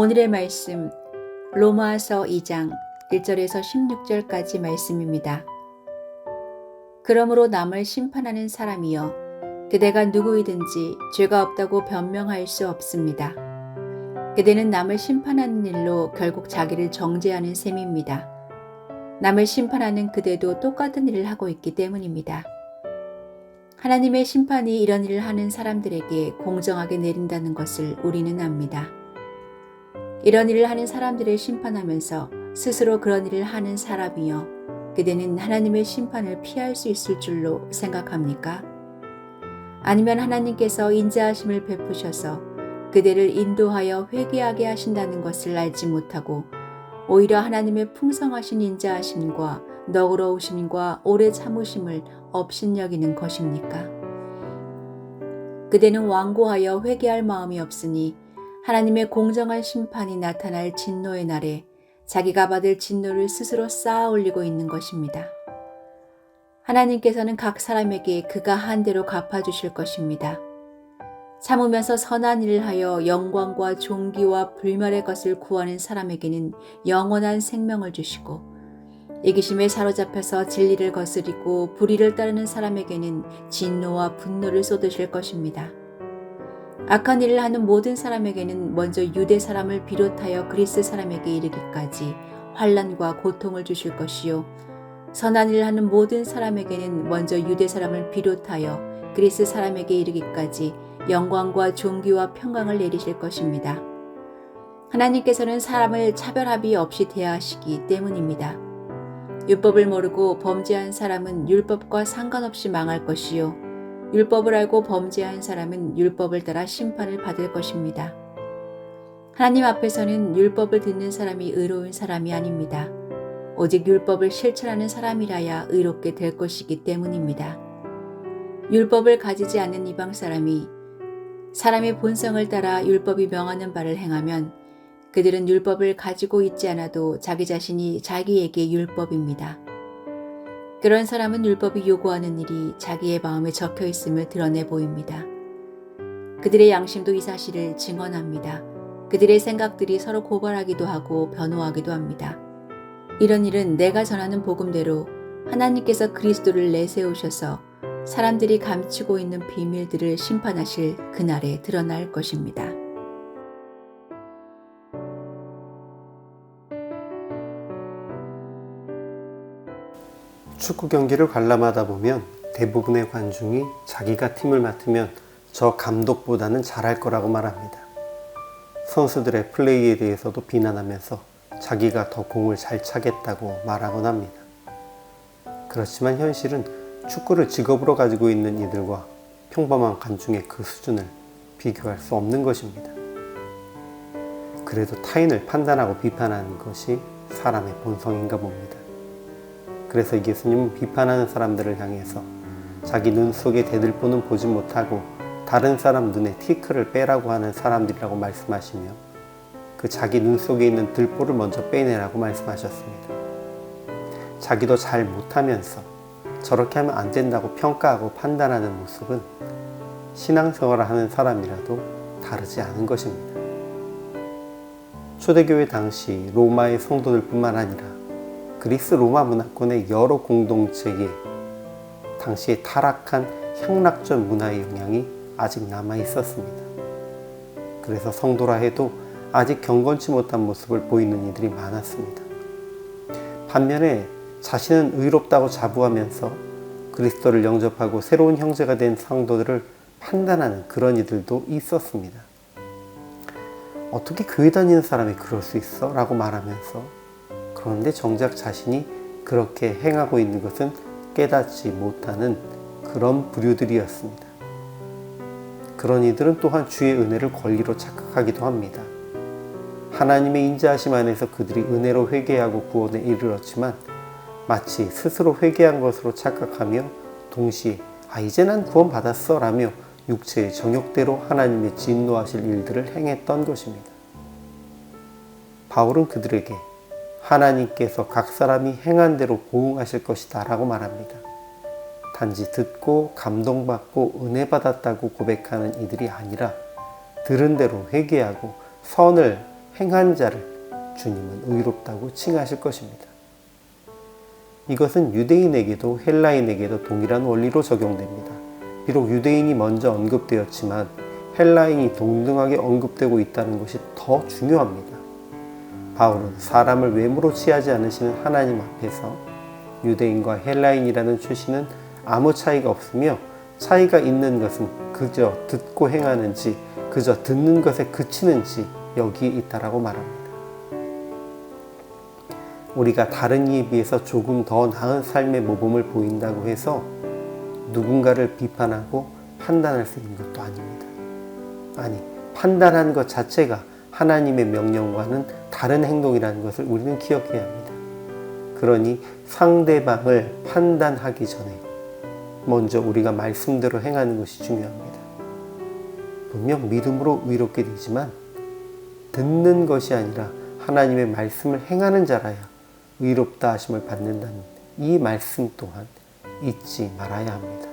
오늘의 말씀 로마서 2장 1절에서 16절까지 말씀입니다. 그러므로 남을 심판하는 사람이여 그대가 누구이든지 죄가 없다고 변명할 수 없습니다. 그대는 남을 심판하는 일로 결국 자기를 정죄하는 셈입니다. 남을 심판하는 그대도 똑같은 일을 하고 있기 때문입니다. 하나님의 심판이 이런 일을 하는 사람들에게 공정하게 내린다는 것을 우리는 압니다. 이런 일을 하는 사람들을 심판하면서 스스로 그런 일을 하는 사람이여 그대는 하나님의 심판을 피할 수 있을 줄로 생각합니까? 아니면 하나님께서 인자하심을 베푸셔서 그대를 인도하여 회개하게 하신다는 것을 알지 못하고 오히려 하나님의 풍성하신 인자하심과 너그러우심과 오래 참으심을 업신여기는 것입니까? 그대는 완고하여 회개할 마음이 없으니 하나님의 공정한 심판이 나타날 진노의 날에 자기가 받을 진노를 스스로 쌓아 올리고 있는 것입니다. 하나님께서는 각 사람에게 그가 한 대로 갚아주실 것입니다. 참으면서 선한 일을 하여 영광과 존귀와 불멸의 것을 구하는 사람에게는 영원한 생명을 주시고 이기심에 사로잡혀서 진리를 거스리고 불의를 따르는 사람에게는 진노와 분노를 쏟으실 것입니다. 악한 일을 하는 모든 사람에게는 먼저 유대 사람을 비롯하여 그리스 사람에게 이르기까지 환난과 고통을 주실 것이요 선한 일을 하는 모든 사람에게는 먼저 유대 사람을 비롯하여 그리스 사람에게 이르기까지 영광과 존귀와 평강을 내리실 것입니다. 하나님께서는 사람을 차별합의 없이 대하시기 때문입니다. 율법을 모르고 범죄한 사람은 율법과 상관없이 망할 것이요 율법을 알고 범죄한 사람은 율법을 따라 심판을 받을 것입니다. 하나님 앞에서는 율법을 듣는 사람이 의로운 사람이 아닙니다. 오직 율법을 실천하는 사람이라야 의롭게 될 것이기 때문입니다. 율법을 가지지 않는 이방 사람이 사람의 본성을 따라 율법이 명하는 바를 행하면 그들은 율법을 가지고 있지 않아도 자기 자신이 자기에게 율법입니다. 그런 사람은 율법이 요구하는 일이 자기의 마음에 적혀 있음을 드러내 보입니다. 그들의 양심도 이 사실을 증언합니다. 그들의 생각들이 서로 고발하기도 하고 변호하기도 합니다. 이런 일은 내가 전하는 복음대로 하나님께서 그리스도를 내세우셔서 사람들이 감추고 있는 비밀들을 심판하실 그날에 드러날 것입니다. 축구 경기를 관람하다 보면 대부분의 관중이 자기가 팀을 맡으면 저 감독보다는 잘할 거라고 말합니다. 선수들의 플레이에 대해서도 비난하면서 자기가 더 공을 잘 차겠다고 말하곤 합니다. 그렇지만 현실은 축구를 직업으로 가지고 있는 이들과 평범한 관중의 그 수준을 비교할 수 없는 것입니다. 그래도 타인을 판단하고 비판하는 것이 사람의 본성인가 봅니다. 그래서 예수님은 비판하는 사람들을 향해서 자기 눈 속에 대들보는 보지 못하고 다른 사람 눈에 티끌을 빼라고 하는 사람들이라고 말씀하시며 그 자기 눈 속에 있는 들보를 먼저 빼내라고 말씀하셨습니다. 자기도 잘 못하면서 저렇게 하면 안 된다고 평가하고 판단하는 모습은 신앙생활을 하는 사람이라도 다르지 않은 것입니다. 초대교회 당시 로마의 성도들 뿐만 아니라 그리스 로마 문화권의 여러 공동체에 당시에 타락한 향락적 문화의 영향이 아직 남아 있었습니다. 그래서 성도라 해도 아직 경건치 못한 모습을 보이는 이들이 많았습니다. 반면에 자신은 의롭다고 자부하면서 그리스도를 영접하고 새로운 형제가 된 성도들을 판단하는 그런 이들도 있었습니다. 어떻게 교회 다니는 사람이 그럴 수 있어? 라고 말하면서 그런데 정작 자신이 그렇게 행하고 있는 것은 깨닫지 못하는 그런 부류들이었습니다. 그런 이들은 또한 주의 은혜를 권리로 착각하기도 합니다. 하나님의 인자하심 안에서 그들이 은혜로 회개하고 구원에 이르렀지만 마치 스스로 회개한 것으로 착각하며 동시에 이제 난 구원받았어 라며 육체의 정욕대로 하나님의 진노하실 일들을 행했던 것입니다. 바울은 그들에게 하나님께서 각 사람이 행한 대로 보응하실 것이다 라고 말합니다. 단지 듣고 감동받고 은혜 받았다고 고백하는 이들이 아니라 들은 대로 회개하고 선을 행한 자를 주님은 의롭다고 칭하실 것입니다. 이것은 유대인에게도 헬라인에게도 동일한 원리로 적용됩니다. 비록 유대인이 먼저 언급되었지만 헬라인이 동등하게 언급되고 있다는 것이 더 중요합니다. 바울은 사람을 외모로 취하지 않으시는 하나님 앞에서 유대인과 헬라인이라는 출신은 아무 차이가 없으며 차이가 있는 것은 그저 듣고 행하는지 그저 듣는 것에 그치는지 여기에 있다라고 말합니다. 우리가 다른 이에 비해서 조금 더 나은 삶의 모범을 보인다고 해서 누군가를 비판하고 판단할 수 있는 것도 아닙니다. 아니, 판단하는 것 자체가 하나님의 명령과는 다른 행동이라는 것을 우리는 기억해야 합니다. 그러니 상대방을 판단하기 전에 먼저 우리가 말씀대로 행하는 것이 중요합니다. 분명 믿음으로 의롭게 되지만 듣는 것이 아니라 하나님의 말씀을 행하는 자라야 의롭다 하심을 받는다는 이 말씀 또한 잊지 말아야 합니다.